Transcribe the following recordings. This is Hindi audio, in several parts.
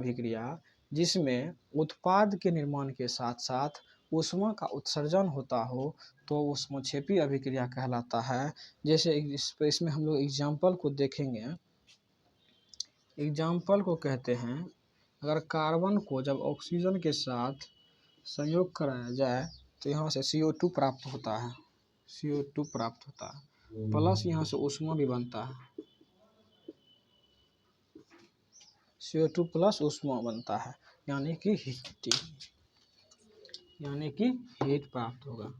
अभिक्रिया जिसमें उत्पाद के निर्माण के साथ साथ ऊष्मा का उत्सर्जन होता हो तो ऊष्मक्षेपी अभिक्रिया कहलाता है। जैसे इसमें हम लोग एग्जाम्पल को देखेंगे। एग्जाम्पल को कहते हैं, अगर कार्बन को जब ऑक्सीजन के साथ संयोग कराया जाए तो यहाँ से CO2 प्राप्त होता है, CO2 प्राप्त होता है, प्लस यहाँ से ऊष्मा भी बनता है, CO2 प्लस ऊष्मा बनता है, यानी कि हीट प्राप्त होगा।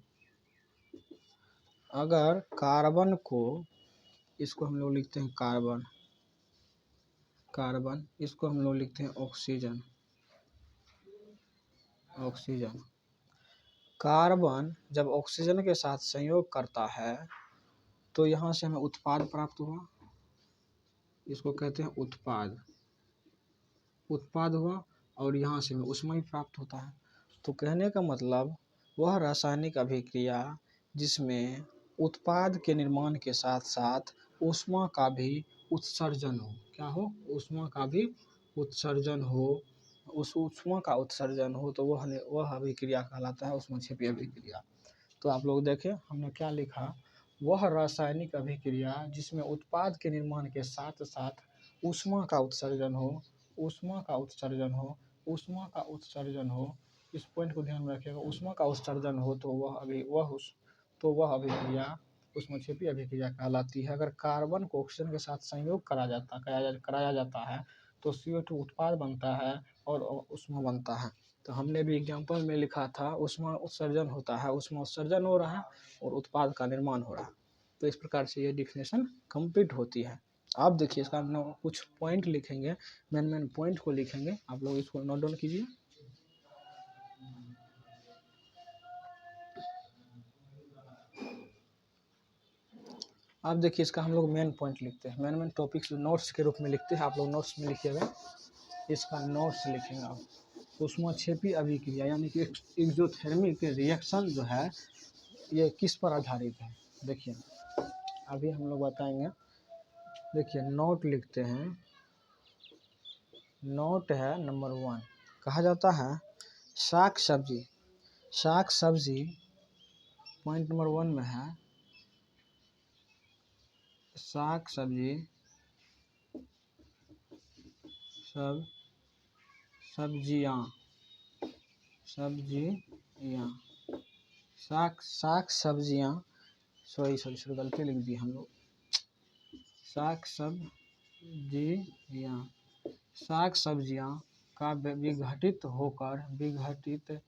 अगर कार्बन को, इसको हम लोग लिखते हैं कार्बन, इसको हम लोग लिखते हैं ऑक्सीजन। कार्बन जब ऑक्सीजन के साथ संयोग करता है तो यहाँ से हमें उत्पाद प्राप्त हुआ, इसको कहते हैं उत्पाद हुआ, और यहाँ से हमें ऊष्मा भी प्राप्त होता है। तो कहने का मतलब वह रासायनिक अभिक्रिया जिसमें उत्पाद के निर्माण के साथ साथ ऊष्मा का भी उत्सर्जन हो, क्या हो, ऊष्मा का भी उत्सर्जन हो, उस ऊष्मा का उत्सर्जन हो तो वह अभिक्रिया कहलाता है ऊष्मक्षेपी अभिक्रिया। तो आप लोग देखें हमने क्या लिखा, वह रासायनिक अभिक्रिया जिसमें उत्पाद के निर्माण के साथ साथ ऊष्मा का उत्सर्जन हो, इस पॉइंट को ध्यान में रखिएगा, ऊष्मा का उत्सर्जन हो तो वह अभिक्रिया ऊष्मक्षेपी अभिक्रिया कहलाती है। अगर कार्बन को ऑक्सीजन के साथ संयोग कराया जाता है तो CO2 उत्पाद बनता है और ऊष्मा बनता है। तो हमने भी एग्जाम्पल में लिखा था ऊष्मा उत्सर्जन होता है, ऊष्मा उत्सर्जन हो रहा है और उत्पाद का निर्माण हो रहा है। तो इस प्रकार से ये डिफिनेशन कंप्लीट होती है। आप देखिए इसका हम लोग कुछ पॉइंट लिखेंगे, मेन पॉइंट को लिखेंगे, आप लोग इसको नोट डाउन कीजिए। आप देखिए इसका हम लोग मेन पॉइंट लिखते हैं, मेन टॉपिक्स नोट्स के रूप में लिखते हैं, आप लोग नोट्स में लिखिएगा, इसका नोट्स लिखेंगे आप। ऊष्मक्षेपी अभिक्रिया यानी कि एक्सोथर्मिक रिएक्शन जो है ये किस पर आधारित है, देखिए अभी हम लोग बताएंगे। देखिए नोट लिखते हैं, नोट है नंबर 1, कहा जाता है शाक सब्जी पॉइंट नंबर 1 में है, शाक सब्जियाँ सॉरी गलती लिख दी हम लोग, शाक सब्जियाँ का विघटित होकर विघटित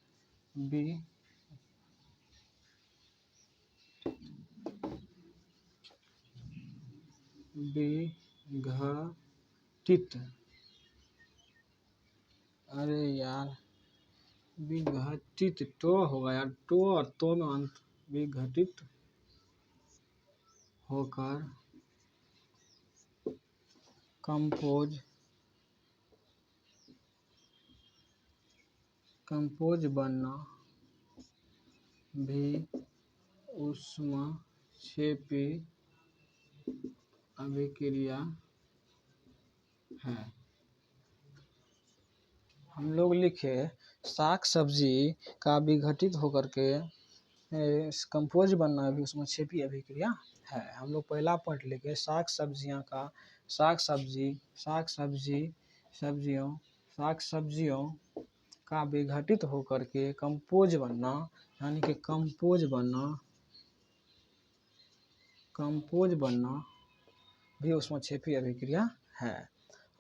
तो होगा यार, तो और तो में अंत, विघटित होकर कंपोज बनना भी ऊष्मक्षेपी अभिक्रिया है। हम लोग लिखे शाक सब्जी का विघटित होकर के कंपोज बनना भी ऊष्मक्षेपी अभिक्रिया है। हम लोग पहला पॉइंट लिखे शाक सब्जियों का विघटित होकर के कंपोज बनना, यानी कि कंपोज बनना भी ऊष्मक्षेपी अभिक्रिया है।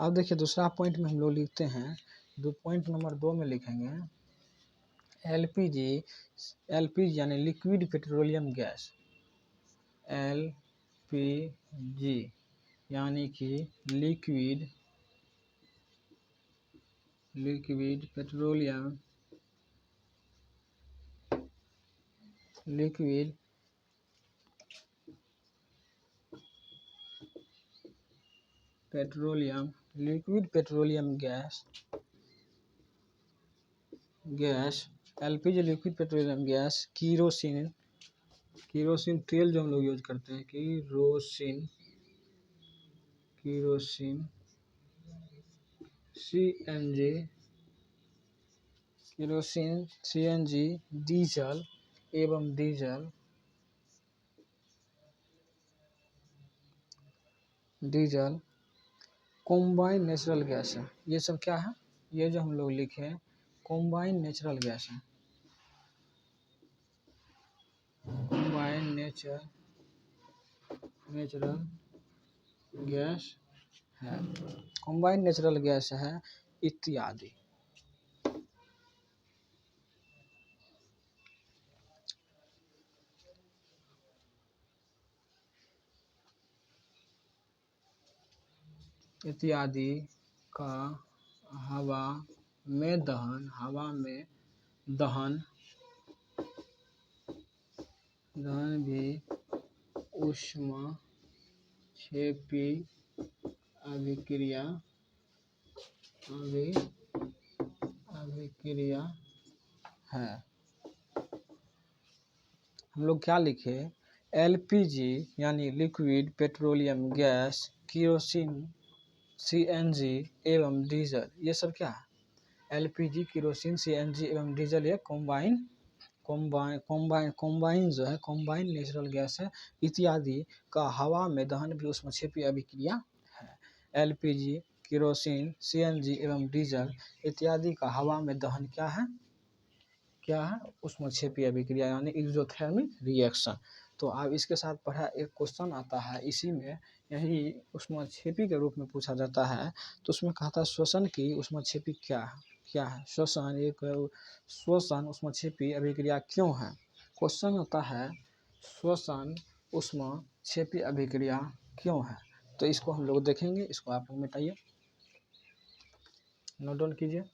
अब देखिए दूसरा पॉइंट में हम लोग लिखते हैं, पॉइंट नंबर 2 में लिखेंगे एलपीजी यानी लिक्विड पेट्रोलियम गैस, एलपीजी यानी कि liquid petroleum gas LPG liquid petroleum gas kerosene तेल जो हम लोग यूज करते हैं, kerosene CNG kerosene, CNG, diesel एवं डीजल कॉम्बाइन नेचुरल गैस है। ये सब क्या है? ये जो हम लोग लिखे हैं कॉम्बाइन नेचुरल गैस है। कॉम्बाइन नेचुरल गैस है, कॉम्बाइन नेचुरल गैस है इत्यादि। इत्यादि का हवा में दहन भी ऊष्मक्षेपी अभिक्रिया है। हम लोग क्या लिखे? LPG यानी liquid petroleum gas, kerosene, CNG एवं डीजल, ये सब क्या है? LPG, केरोसिन, CNG एवं डीजल ये कॉम्बाइन जो है कॉम्बाइन नेचुरल गैस है इत्यादि का हवा में दहन भी ऊष्मक्षेपी अभिक्रिया है। LPG, केरोसिन, CNG एवं डीजल इत्यादि का हवा में दहन क्या है? ऊष्मक्षेपी अभिक्रिया यानी एक्सोथर्मिक रिएक्शन। तो अब इसके साथ पढ़ा एक क्वेश्चन आता है, इसी में यही ऊष्मक्षेपी के रूप में पूछा जाता है। तो उसमें कहा था श्वसन की ऊष्मक्षेपी क्या है? श्वसन ऊष्मक्षेपी अभिक्रिया क्यों है? क्वेश्चन आता है श्वसन ऊष्मक्षेपी अभिक्रिया क्यों है? तो इसको हम लोग देखेंगे। इसको आप लोग मिटाइए, नोट डाउन कीजिए।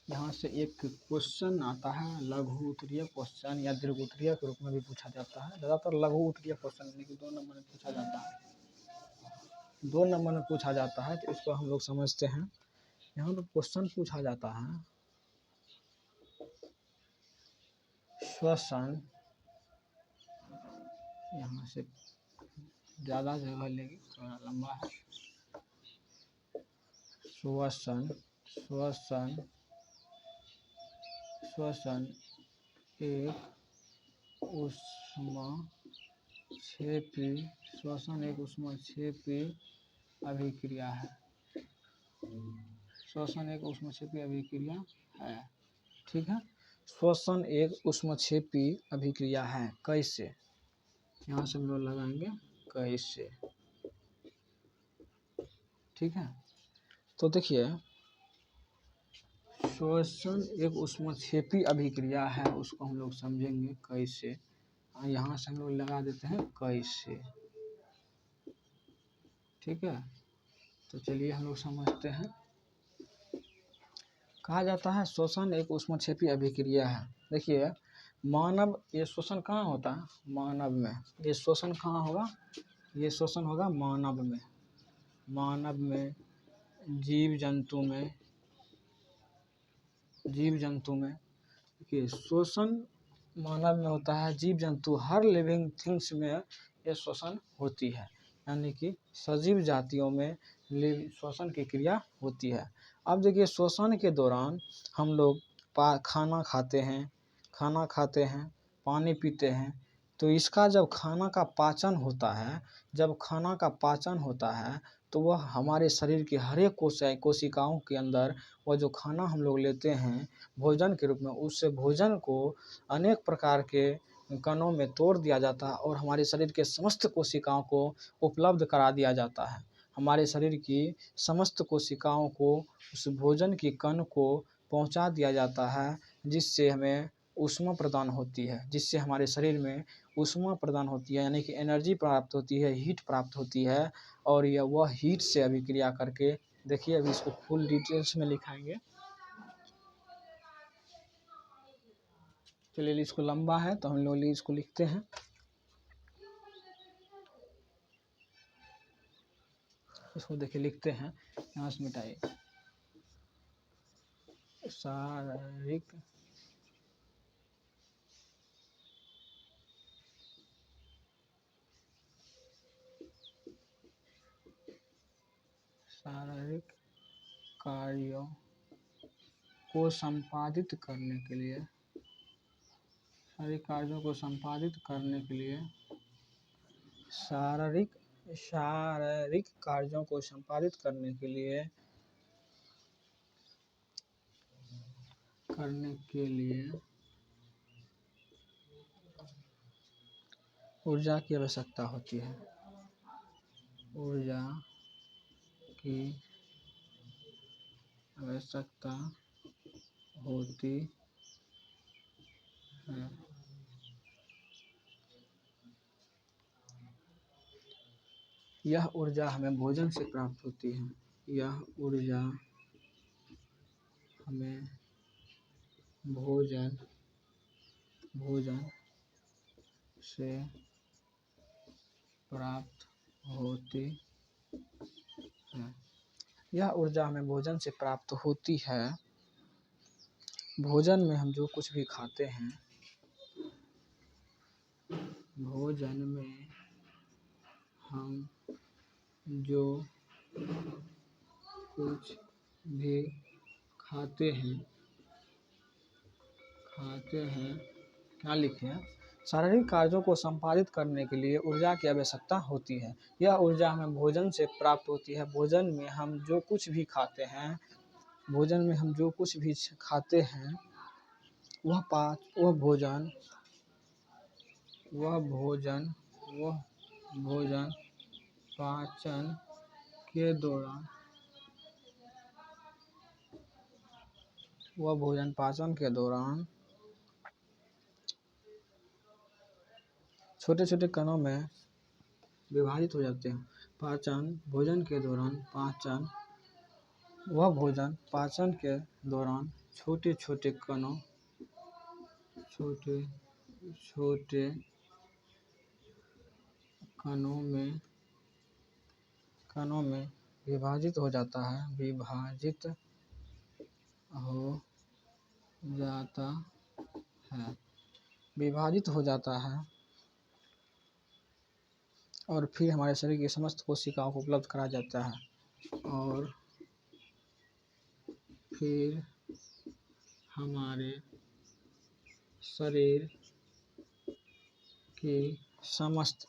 यहाँ से एक क्वेश्चन आता है, लघु उत्तरीय क्वेश्चन या दीर्घ उत्तरीय के रूप में भी पूछा जाता है। ज़्यादातर लघु उत्तरीय क्वेश्चन यानी कि 2 नंबर में पूछा जाता है। 2 नंबर में पूछा जाता है, तो इसको हम लोग समझते हैं। यहाँ पर क्वेश्चन पूछा जाता है श्वसन, यहाँ से ज़्यादा जगह लेगी, थोड़ा लंबा है। श्वसन एक ऊष्मक्षेपी अभिक्रिया है। श्वसन एक ऊष्मक्षेपी अभिक्रिया है, ठीक है। श्वसन एक ऊष्मक्षेपी अभिक्रिया है, कैसे? यहाँ से हम लोग लगाएंगे कैसे, ठीक है। तो देखिए श्वसन एक ऊष्मक्षेपी अभिक्रिया है, उसको हम लोग समझेंगे कैसे। यहाँ से हम लोग लगा देते हैं कैसे, ठीक है। तो चलिए हम लोग समझते हैं। कहा जाता है श्वसन एक ऊष्मक्षेपी अभिक्रिया है। देखिए मानव, ये श्वसन कहाँ होता है? मानव में। ये श्वसन कहाँ होगा? ये श्वसन होगा मानव में, जीव जंतु में। देखिए श्वसन मानव में होता है, जीव जंतु हर लिविंग थिंग्स में ये श्वसन होती है, यानी कि सजीव जातियों में श्वसन की क्रिया होती है। अब देखिए श्वसन के दौरान हम लोग खाना खाते हैं, पानी पीते हैं। तो इसका जब खाना का पाचन होता है तो वह हमारे शरीर के हर एक कोशिकाओं के अंदर वह जो खाना हम लोग लेते हैं भोजन के रूप में, उससे भोजन को अनेक प्रकार के कणों में तोड़ दिया जाता है और हमारे शरीर के समस्त कोशिकाओं को उपलब्ध करा दिया जाता है। हमारे शरीर की समस्त कोशिकाओं को उस भोजन की कण को पहुंचा दिया जाता है, जिससे हमें ऊष्मा प्रदान होती है, जिससे हमारे शरीर में ऊष्मा प्रदान होती है, यानी कि एनर्जी प्राप्त होती है, हीट प्राप्त होती है। और यह वह हीट से अभिक्रिया करके, देखिए अभी इसको फुल डिटेल्स में लिखाएंगे। चलिए इसको लंबा है तो हम लोग इसको लिखते हैं। इसको देखिए लिखते हैं, यहाँ से मिटाइए। शारीरिक शारीरिक कार्यों को संपादित करने के लिए, शारीरिक कार्यों को संपादित करने के लिए, शारीरिक कार्यों को संपादित करने के लिए ऊर्जा की आवश्यकता होती है। ऊर्जा की आवश्यकता होती है। यह ऊर्जा हमें भोजन से प्राप्त होती है। यह ऊर्जा हमें भोजन से प्राप्त होती है। यह ऊर्जा हमें भोजन से प्राप्त होती है। भोजन में हम जो कुछ भी खाते हैं, भोजन में हम जो कुछ भी खाते हैं, क्या लिखे हैं? शारीरिक कार्यों को संपादित करने के लिए ऊर्जा की आवश्यकता होती है। यह ऊर्जा हमें भोजन से प्राप्त होती है। भोजन में हम जो कुछ भी खाते हैं, वह भोजन पाचन के दौरान छोटे छोटे कणों में विभाजित हो जाते हैं। भोजन के दौरान छोटे छोटे कणों में विभाजित हो जाता है और फिर हमारे शरीर की समस्त कोशिकाओं को उपलब्ध कराया जाता है। और फिर हमारे शरीर की समस्त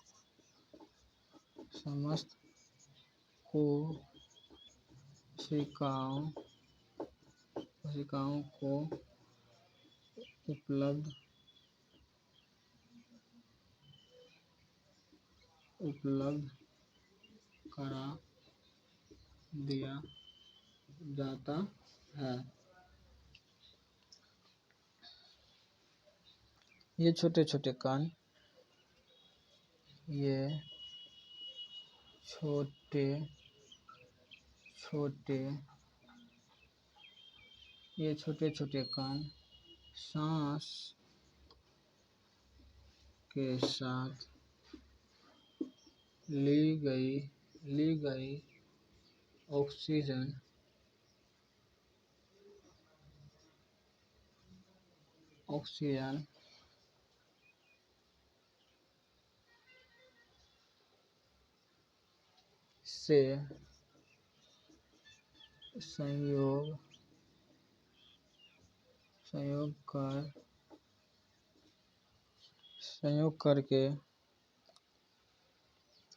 कोशिकाओं को उपलब्ध करा दिया जाता है। ये छोटे छोटे कण सांस के साथ ली गई ऑक्सीजन से संयोग करके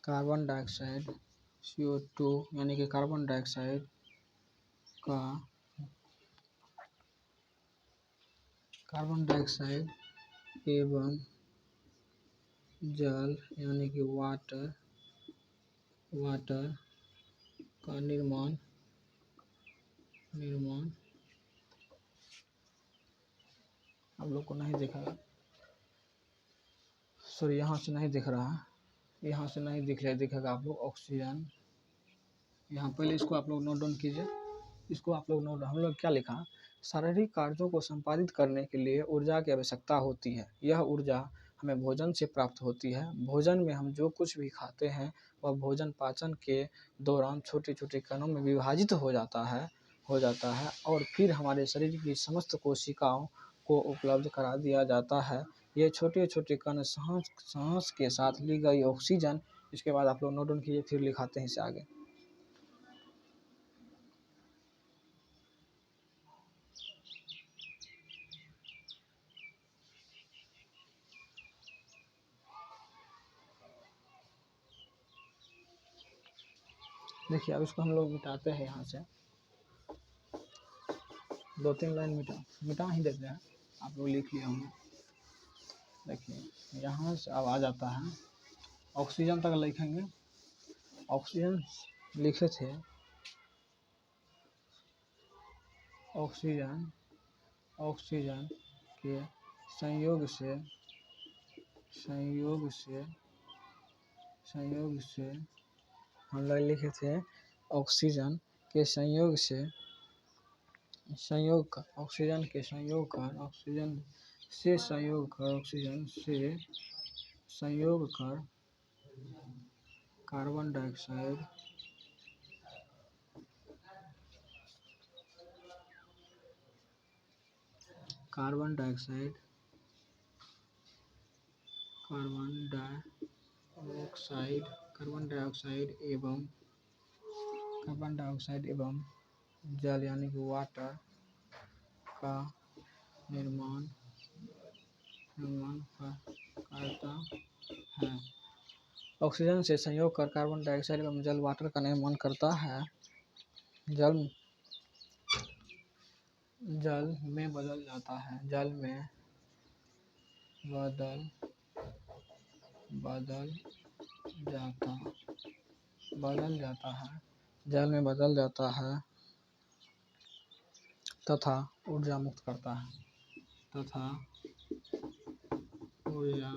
कार्बन डाइऑक्साइड CO2 यानी कि कार्बन डाइऑक्साइड एवं जल यानी कि वाटर का निर्माण आप लोग को नहीं दिखा, सॉरी यहाँ से नहीं दिख रहा है, यहाँ से नहीं दिखेगा आप लोग ऑक्सीजन। यहाँ पहले इसको आप लोग नोट डाउन कीजिए। हम लोग क्या लिखा? शारीरिक कार्यों को संपादित करने के लिए ऊर्जा की आवश्यकता होती है। यह ऊर्जा हमें भोजन से प्राप्त होती है। भोजन में हम जो कुछ भी खाते हैं, वह भोजन पाचन के दौरान छोटे छोटे कणों में विभाजित हो जाता है और फिर हमारे शरीर की समस्त कोशिकाओं को उपलब्ध करा दिया जाता है। ये छोटे छोटे कण सांस के साथ ली गई ऑक्सीजन। इसके बाद आप लोग नोट डाउन कीजिए, फिर लिखाते हैं इसे आगे। देखिए अब इसको हम लोग मिटाते हैं यहाँ से, 2-3 लाइन मिटा ही देते हैं, आप लोग लिख लिए होंगे। देखिए यहाँ से अब आ जाता है ऑक्सीजन तक लिखेंगे, ऑक्सीजन लिखे थे, ऑक्सीजन के संयोग से हम लोग लिखे थे ऑक्सीजन के संयोग कर कार्बन डाइऑक्साइड एवं जल यानी कि वाटर का निर्माण करता है। ऑक्सीजन से संयोग कर कार्बन डाइऑक्साइड एवं जल वाटर का निर्माण करता है। जल में बदल जाता है, जल में बदल जाता है तथा ऊर्जा मुक्त करता है, ऊर्जा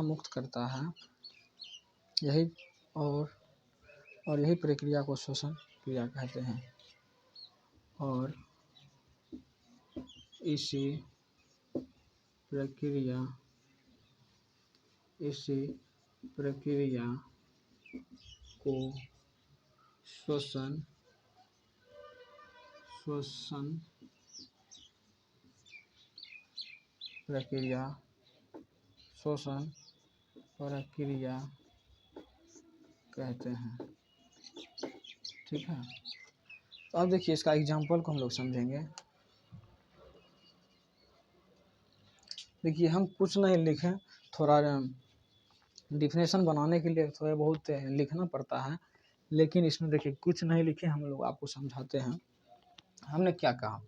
मुक्त करता है। यही और यही प्रक्रिया को श्वसन क्रिया कहते हैं। और इसी प्रक्रिया को श्वसन प्रक्रिया कहते हैं। ठीक है, तो अब देखिए इसका एग्जाम्पल को हम लोग समझेंगे। देखिए हम कुछ नहीं लिखें, थोड़ा डिफिनेशन बनाने के लिए थोड़ा बहुत लिखना पड़ता है, लेकिन इसमें देखिए कुछ नहीं लिखे, हम लोग आपको समझाते हैं। हमने क्या कहा,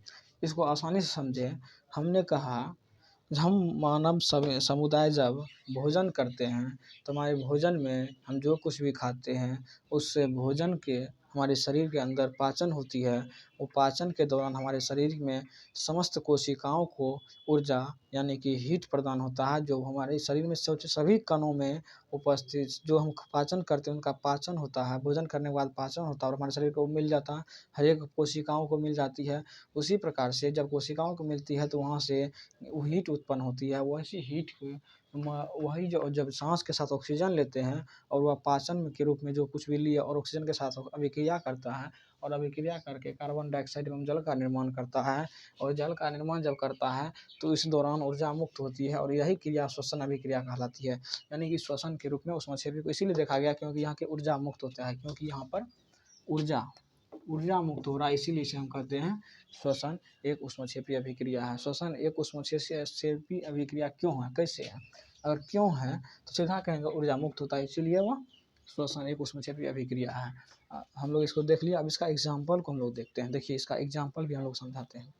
इसको आसानी से समझे। हमने कहा हम मानव समुदाय जब भोजन करते हैं तो हमारे भोजन में हम जो कुछ भी खाते हैं उससे भोजन के हमारे शरीर के अंदर पाचन होती है। वो पाचन के दौरान हमारे शरीर में समस्त कोशिकाओं को ऊर्जा यानी कि हीट प्रदान होता है, जो हमारे शरीर में सभी कणों में उपस्थित जो हम पाचन करते हैं उनका पाचन होता है। भोजन करने के बाद पाचन होता है और हमारे शरीर को मिल जाता है, हर एक कोशिकाओं को मिल जाती है। उसी प्रकार से जब कोशिकाओं को मिलती है तो वहाँ से हीट उत्पन्न होती है। वैसी हीट वही जो जब सांस के साथ ऑक्सीजन लेते हैं और वह पाचन के रूप में जो कुछ भी लिया और ऑक्सीजन के साथ अभिक्रिया करता है, और अभिक्रिया करके कार्बन डाइऑक्साइड एवं जल का निर्माण करता है। और जल का निर्माण जब करता है तो इस दौरान ऊर्जा मुक्त होती है, और यही क्रिया श्वसन अभिक्रिया कहलाती है। यानी कि श्वसन के रूप में उस मछली को इसीलिए देखा गया क्योंकि यहाँ के ऊर्जा मुक्त होता है, क्योंकि यहाँ पर ऊर्जा मुक्त हो रहा है, इसीलिए इसे हम कहते हैं श्वसन एक ऊष्मक्षेपी अभिक्रिया है। श्वसन एक ऊष्मक्षेपी अभिक्रिया क्यों है, कैसे है? अगर क्यों है तो सीधा कहेंगे ऊर्जा मुक्त होता है, इसीलिए वह श्वसन एक ऊष्मक्षेपी अभिक्रिया है। हम लोग इसको देख लिया, अब इसका एग्जाम्पल को हम लोग देखते हैं। देखिए इसका एग्जाम्पल भी हम लोग समझाते हैं।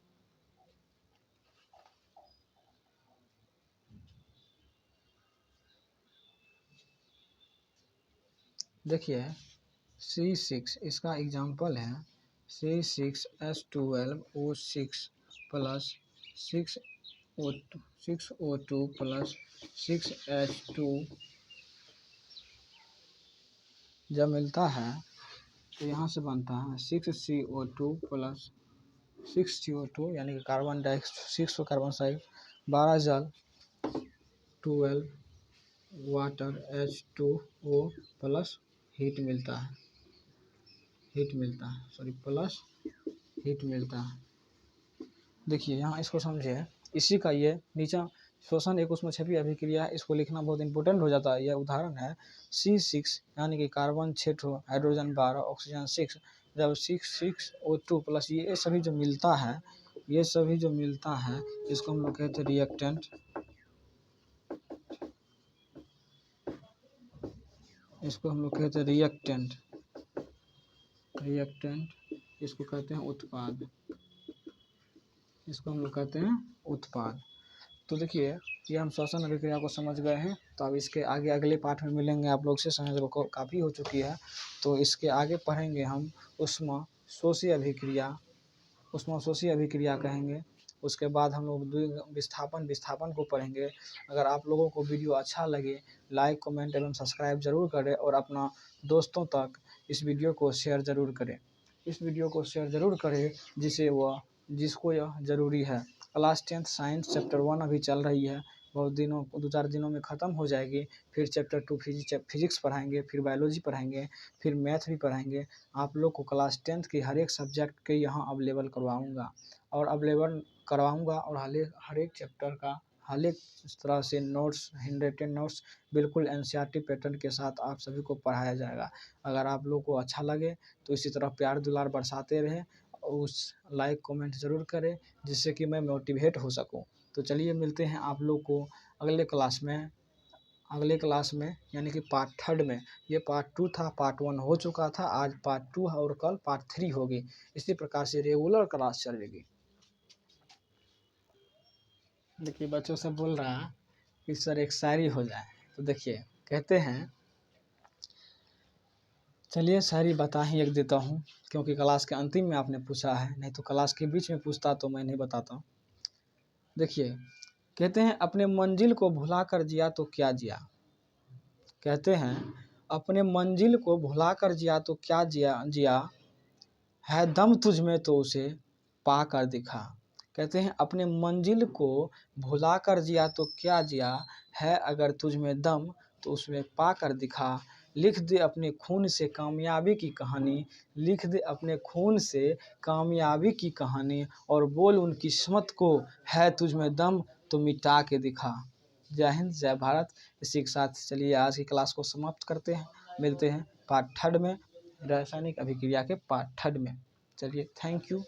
देखिए C6 इसका एग्जाम्पल है, C6H12O6 plus 6O2 plus 6H2 जब मिलता है तो यहाँ से बनता है 6CO2 प्लस 6CO2 यानी कि कार्बन डाइऑक्साइड 6 कार्बन डाइऑक्साइड, 12 जल, 12 वाटर, H2O प्लस हीट मिलता है, प्लस हीट मिलता है। देखिए यहाँ इसको समझिए, इसी का ये नीचा श्वसन एक ऊष्मक्षेपी अभिक्रिया, इसको लिखना बहुत इंपॉर्टेंट हो जाता है। यह उदाहरण है C6 यानी कि कार्बन 6, हाइड्रोजन 12, ऑक्सीजन 6। जब 6O2 प्लस ये सभी जो मिलता है इसको हम लोग कहते हैं रिएक्टेंट। इसको हम लोग कहते हैं रिएक्टेंट। रिएक्टेंट इसको कहते हैं उत्पाद। इसको हम लोग कहते हैं उत्पाद। तो देखिए ये हम श्वसन अभिक्रिया को समझ गए हैं। तो अब इसके आगे अगले पाठ में मिलेंगे आप लोग से। समझ को काफ़ी हो चुकी है, तो इसके आगे पढ़ेंगे हम ऊष्मशोषी अभिक्रिया। ऊष्मशोषी अभिक्रिया कहेंगे। उसके बाद हम लोग विस्थापन को पढ़ेंगे। अगर आप लोगों को वीडियो अच्छा लगे लाइक कमेंट एवं सब्सक्राइब जरूर करें और अपना दोस्तों तक इस वीडियो को शेयर ज़रूर करें। इस वीडियो को शेयर ज़रूर करें जिसको यह ज़रूरी है। क्लास 10th साइंस चैप्टर 1 अभी चल रही है। बहुत दिनों 2-4 दिनों में ख़त्म हो जाएगी। फिर चैप्टर 2 फिजिक्स पढ़ाएंगे, फिर बायोलॉजी पढ़ाएंगे, फिर मैथ भी पढ़ाएंगे। आप लोग को क्लास 10th की हर एक सब्जेक्ट के यहाँ अवेलेबल करवाऊँगा और हर एक चैप्टर का हर एक तरह से नोट्स, हैंड रिटन नोट्स बिल्कुल एनसीईआरटी पैटर्न के साथ आप सभी को पढ़ाया जाएगा। अगर आप लोग को अच्छा लगे तो इसी तरह प्यार दुलार बरसाते रहें और उस लाइक कमेंट ज़रूर करें जिससे कि मैं मोटिवेट हो सकूं। तो चलिए मिलते हैं आप लोग को अगले क्लास में यानी कि पार्ट 3 में। ये पार्ट 2 था, पार्ट 1 हो चुका था, आज पार्ट 2 है और कल पार्ट 3 होगी। इसी प्रकार से रेगुलर क्लास चलेगी। देखिए बच्चों से बोल रहा है कि सर एक शायरी हो जाए। तो देखिए कहते हैं, चलिए शायरी बता ही एक देता हूँ क्योंकि क्लास के अंतिम में आपने पूछा है, नहीं तो क्लास के बीच में पूछता तो मैं नहीं बताता। देखिए कहते हैं, अपने मंजिल को भुला कर जिया तो क्या जिया। कहते हैं अपने मंजिल को भुला कर जिया तो क्या जिया है दम तुझ में तो उसे पा कर दिखा। कहते हैं अपने मंजिल को भुला कर जिया तो क्या जिया है अगर तुझ में दम तो उसमें पा कर दिखा। लिख दे अपने खून से कामयाबी की कहानी, लिख दे अपने खून से कामयाबी की कहानी और बोल उन किस्मत को है तुझ में दम तो मिटा के दिखा। जय हिंद, जय भारत। इसी के साथ चलिए आज की क्लास को समाप्त करते हैं। मिलते हैं पार्ट 3 में, रासायनिक अभिक्रिया के पार्ट 3 में। चलिए थैंक यू।